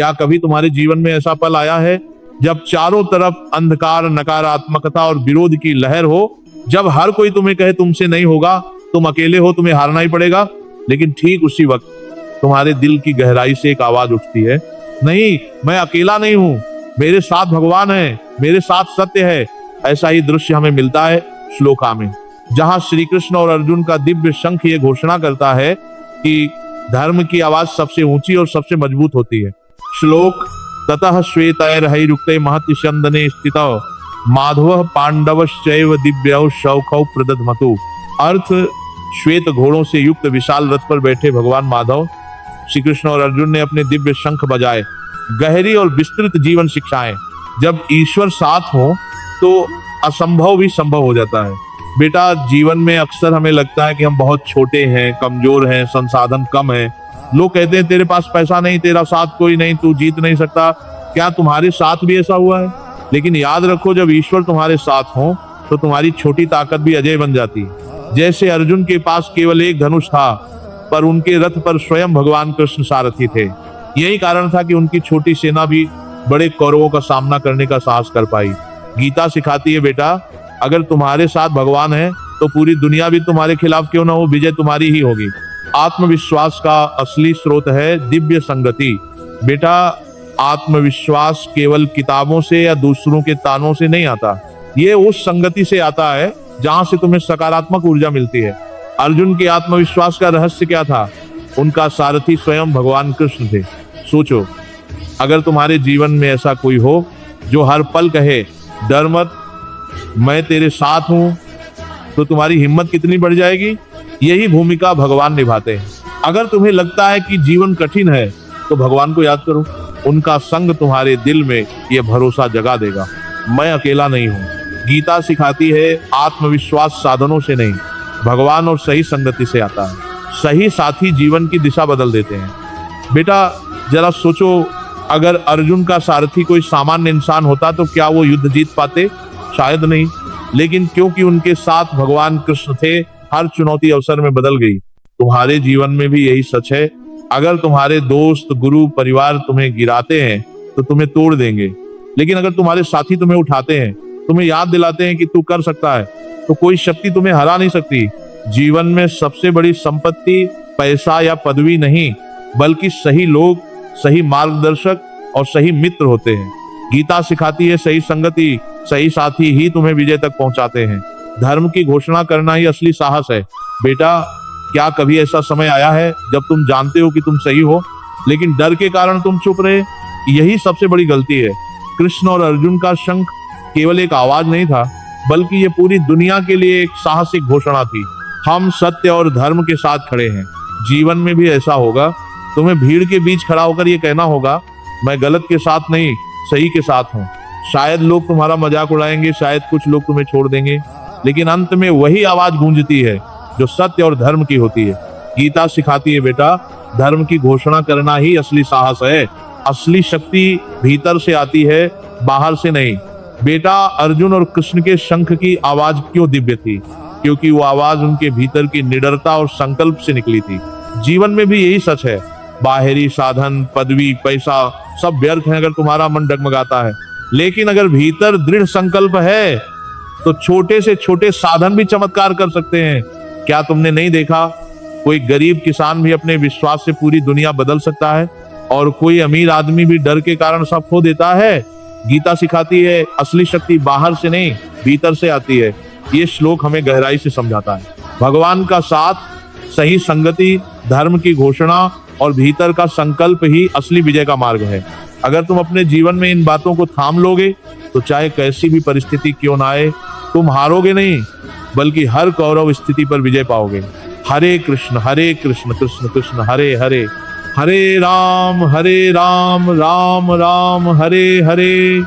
क्या कभी तुम्हारे जीवन में ऐसा पल आया है जब चारों तरफ अंधकार, नकारात्मकता और विरोध की लहर हो, जब हर कोई तुम्हें कहे तुमसे नहीं होगा, तुम अकेले हो, तुम्हें हारना ही पड़ेगा, लेकिन ठीक उसी वक्त तुम्हारे दिल की गहराई से एक आवाज उठती है, नहीं, मैं अकेला नहीं हूं, मेरे साथ भगवान है, मेरे साथ सत्य है। ऐसा ही दृश्य हमें मिलता है श्लोका में, जहां श्री कृष्ण और अर्जुन का दिव्य शंख ये घोषणा करता है कि धर्म की आवाज सबसे ऊंची और सबसे मजबूत होती है। श्लोक, ततः श्वेतैर्हैरुक्तै महतिस्यन्दने स्थितौ माधवः पांडवश्चैव दिव्यौ शौखौ प्रदधमतु। अर्थ, श्वेत घोड़ों से युक्त विशाल रथ पर बैठे भगवान माधव, श्री कृष्ण और अर्जुन ने अपने दिव्य शंख बजाए। गहरी और विस्तृत जीवन शिक्षाएं। जब ईश्वर साथ हो तो असंभव भी संभव हो जाता है। बेटा, जीवन में अक्सर हमें लगता है कि हम बहुत छोटे हैं, कमजोर हैं, संसाधन कम है। लोग कहते हैं तेरे पास पैसा नहीं, तेरा साथ कोई नहीं, तू जीत नहीं सकता। क्या तुम्हारे साथ भी ऐसा हुआ है? लेकिन याद रखो, जब ईश्वर तुम्हारे साथ हो तो तुम्हारी छोटी ताकत भी अजय बन जाती है। जैसे अर्जुन के पास केवल एक धनुष था, पर उनके रथ पर स्वयं भगवान कृष्ण सारथी थे। यही कारण था कि उनकी छोटी सेना भी बड़े कौरवों का सामना करने का साहस कर पाई। गीता सिखाती है बेटा, अगर तुम्हारे साथ भगवान है तो पूरी दुनिया भी तुम्हारे खिलाफ क्यों ना हो, विजय तुम्हारी ही होगी। आत्मविश्वास का असली स्रोत है दिव्य संगति। बेटा, आत्मविश्वास केवल किताबों से या दूसरों के तानों से नहीं आता, ये उस संगति से आता है जहां से तुम्हें सकारात्मक ऊर्जा मिलती है। अर्जुन के आत्मविश्वास का रहस्य क्या था? उनका सारथी स्वयं भगवान कृष्ण थे। सोचो, अगर तुम्हारे जीवन में ऐसा कोई हो जो हर पल कहे डर मत, मैं तेरे साथ हूं, तो तुम्हारी हिम्मत कितनी बढ़ जाएगी। यही भूमिका भगवान निभाते हैं। अगर तुम्हें लगता है कि जीवन कठिन है तो भगवान को याद करो, उनका संग तुम्हारे दिल में यह भरोसा जगा देगा, मैं अकेला नहीं हूं। गीता सिखाती है आत्मविश्वास साधनों से नहीं, भगवान और सही संगति से आता है। सही साथी जीवन की दिशा बदल देते हैं। बेटा, जरा सोचो, अगर अर्जुन का सारथी कोई सामान्य इंसान होता तो क्या वो युद्ध जीत पाते? शायद नहीं। लेकिन क्योंकि उनके साथ भगवान कृष्ण थे, हर चुनौती अवसर में बदल गई। तुम्हारे जीवन में भी यही सच है। अगर तुम्हारे दोस्त, गुरु, परिवार तुम्हें गिराते हैं तो तुम्हें तोड़ देंगे, लेकिन अगर तुम्हारे साथी तुम्हें उठाते हैं, तुम्हें याद दिलाते हैं कि तू कर सकता है, तो कोई शक्ति तुम्हें हरा नहीं सकती। जीवन में सबसे बड़ी संपत्ति पैसा या पदवी नहीं, बल्कि सही लोग, सही मार्गदर्शक और सही मित्र होते हैं। गीता सिखाती है सही संगति, सही साथी ही तुम्हें विजय तक पहुंचाते हैं। धर्म की घोषणा करना ही असली साहस है। बेटा, क्या कभी ऐसा समय आया है जब तुम जानते हो कि तुम सही हो, लेकिन डर के कारण तुम चुप रहे? यही सबसे बड़ी गलती है। कृष्ण और अर्जुन का शंख केवल एक आवाज नहीं था, बल्कि ये पूरी दुनिया के लिए एक साहसिक घोषणा थी। हम सत्य और धर्म के साथ खड़े हैं। जीवन में भी ऐसा होगा। तुम्हें भीड़ के बीच खड़ा होकर ये कहना होगा, मैं गलत के साथ नहीं, सही के साथ हूँ। शायद लोग तुम्हारा मजाक उड़ाएंगे, शायद कुछ लोग तुम्हें छोड़ देंगे, लेकिन अंत में वही आवाज गूंजती है जो सत्य और धर्म की होती है। गीता सिखाती है बेटा, धर्म की घोषणा करना ही असली साहस है। असली शक्ति भीतर से आती है, बाहर से नहीं। बेटा, अर्जुन और कृष्ण के शंख की आवाज क्यों दिव्य थी? क्योंकि वो आवाज उनके भीतर की निडरता और संकल्प से निकली थी। जीवन में भी यही सच है। बाहरी साधन, पदवी, पैसा सब व्यर्थ है अगर तुम्हारा मन डगमगाता है, लेकिन अगर भीतर दृढ़ संकल्प है तो छोटे से छोटे साधन भी चमत्कार कर सकते हैं। क्या तुमने नहीं देखा, कोई गरीब किसान भी अपने विश्वास से पूरी दुनिया बदल सकता है, और कोई अमीर आदमी भी डर के कारण सब खो देता है। गीता सिखाती है असली शक्ति बाहर से नहीं, भीतर से आती है। ये श्लोक हमें गहराई से समझाता है। भगवान का साथ, सही संगति, धर्म की घोषणा और भीतर का संकल्प ही असली विजय का मार्ग है। अगर तुम अपने जीवन में इन बातों को थाम लोगे तो चाहे कैसी भी परिस्थिति क्यों ना आए, तुम हारोगे नहीं, बल्कि हर कौरव स्थिति पर विजय पाओगे। हरे कृष्ण कृष्ण कृष्ण हरे हरे, हरे राम राम राम हरे हरे।